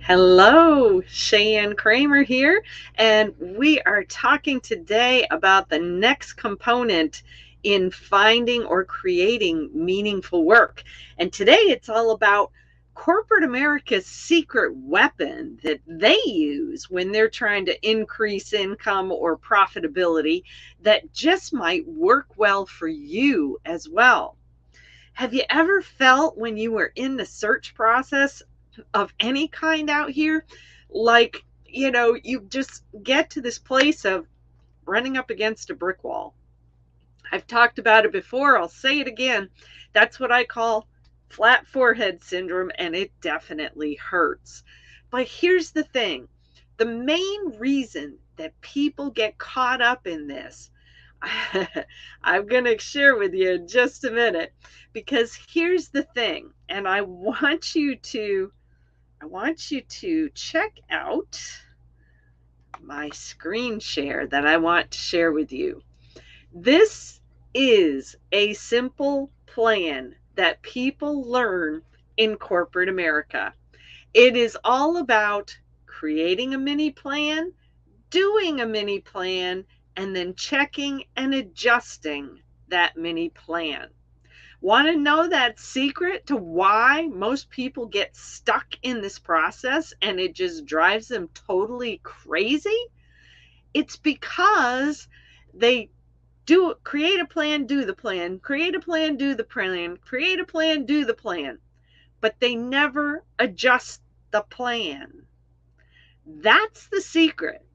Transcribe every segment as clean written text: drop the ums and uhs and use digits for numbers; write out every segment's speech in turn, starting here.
Hello, Sheyenne Kreamer here, and we are talking today about the next component in finding or creating meaningful work. And today it's all about corporate America's secret weapon that they use when they're trying to increase income or profitability that just might work well for you as well. Have you ever felt when you were in the search process of any kind out here, like, you just get to this place of running up against a brick wall? I've talked about it before. I'll say it again. That's what I call flat forehead syndrome, and it definitely hurts. But here's the thing, the main reason that people get caught up in this, I'm going to share with you in just a minute, because here's the thing, and I want you to check out my screen share that I want to share with you. This is a simple plan that people learn in corporate America. It is all about creating a mini plan, doing a mini plan, and then checking and adjusting that mini plan. Want to know that secret to why most people get stuck in this process and it just drives them totally crazy? It's because they do create a plan, do the plan, create a plan, do the plan, create a plan, do the plan, but they never adjust the plan. That's the secret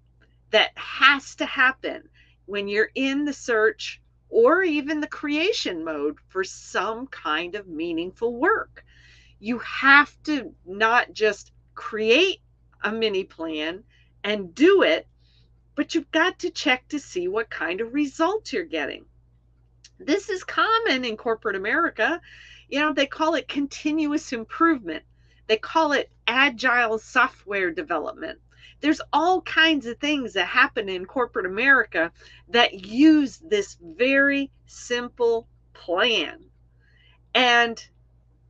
that has to happen when you're in the search or even the creation mode for some kind of meaningful work. You have to not just create a mini plan and do it, but you've got to check to see what kind of results you're getting. This is common in corporate America. They call it continuous improvement. They call it agile software development. There's all kinds of things that happen in corporate America that use this very simple plan. And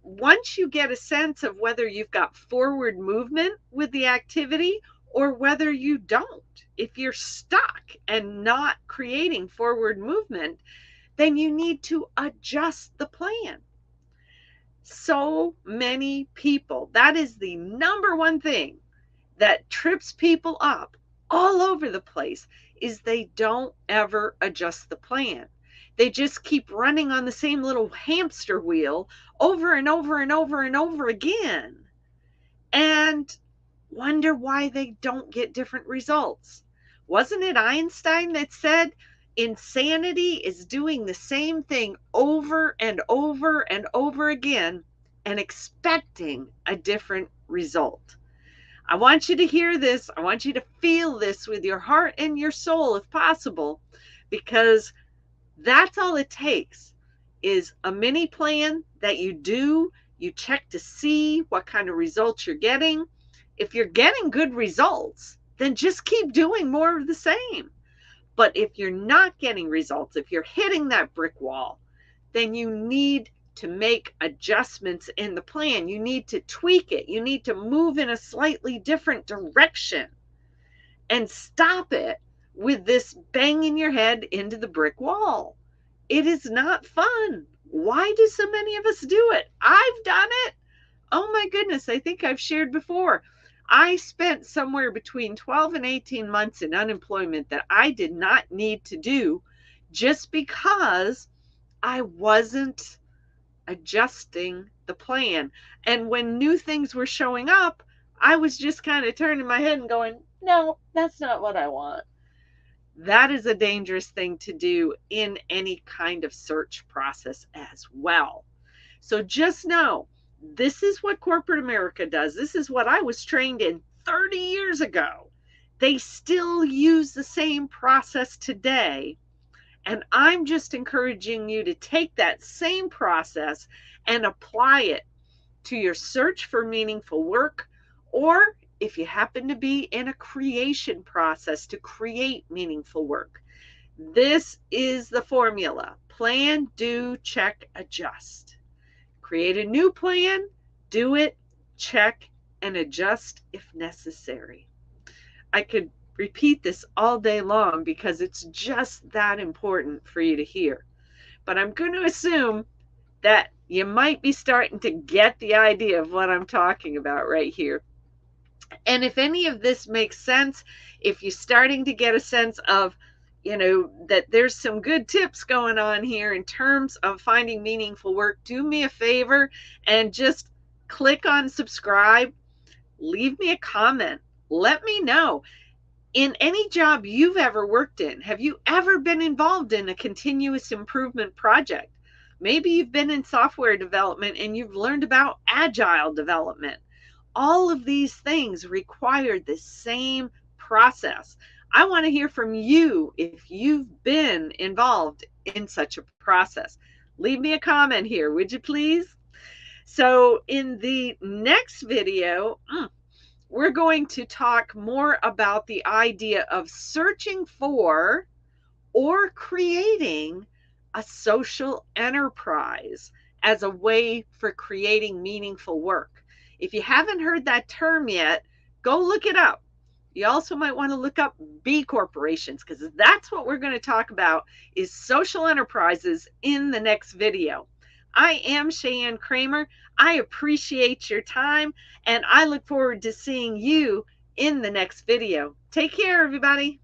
once you get a sense of whether you've got forward movement with the activity or whether you don't, if you're stuck and not creating forward movement, then you need to adjust the plan. So many people, that is the number one thing that trips people up all over the place, is they don't ever adjust the plan. They just keep running on the same little hamster wheel over and over and over and over again, and wonder why they don't get different results. Wasn't it Einstein that said insanity is doing the same thing over and over and over again and expecting a different result? I want you to hear this. I want you to feel this with your heart and your soul if possible, because that's all it takes is a mini plan that you do. You check to see what kind of results you're getting. If you're getting good results, then just keep doing more of the same. But if you're not getting results, if you're hitting that brick wall, then you need to make adjustments in the plan. You need to tweak it. You need to move in a slightly different direction and stop it with this banging your head into the brick wall. It is not fun. Why do so many of us do it? I've done it. Oh my goodness, I think I've shared before. I spent somewhere between 12 and 18 months in unemployment that I did not need to do just because I wasn't adjusting the plan. And when new things were showing up, I was just kind of turning my head and going, no, that's not what I want. That is a dangerous thing to do in any kind of search process as well. So just know, this is what corporate America does. This is what I was trained in 30 years ago. They still use the same process today. And I'm just encouraging you to take that same process and apply it to your search for meaningful work, or if you happen to be in a creation process to create meaningful work. This is the formula: plan, do, check, adjust. Create a new plan, do it, check, and adjust if necessary. I could repeat this all day long because it's just that important for you to hear. But I'm going to assume that you might be starting to get the idea of what I'm talking about right here. And if any of this makes sense, if you're starting to get a sense of, that there's some good tips going on here in terms of finding meaningful work, do me a favor and just click on subscribe, leave me a comment, let me know. In any job you've ever worked in, have you ever been involved in a continuous improvement project? Maybe you've been in software development and you've learned about agile development. All of these things require the same process. I want to hear from you if you've been involved in such a process. Leave me a comment here, would you please? So in the next video, we're going to talk more about the idea of searching for or creating a social enterprise as a way for creating meaningful work. If you haven't heard that term yet, go look it up. You also might want to look up B corporations, because that's what we're going to talk about, is social enterprises, in the next video. I am Sheyenne Kreamer. I appreciate your time, and I look forward to seeing you in the next video. Take care, everybody.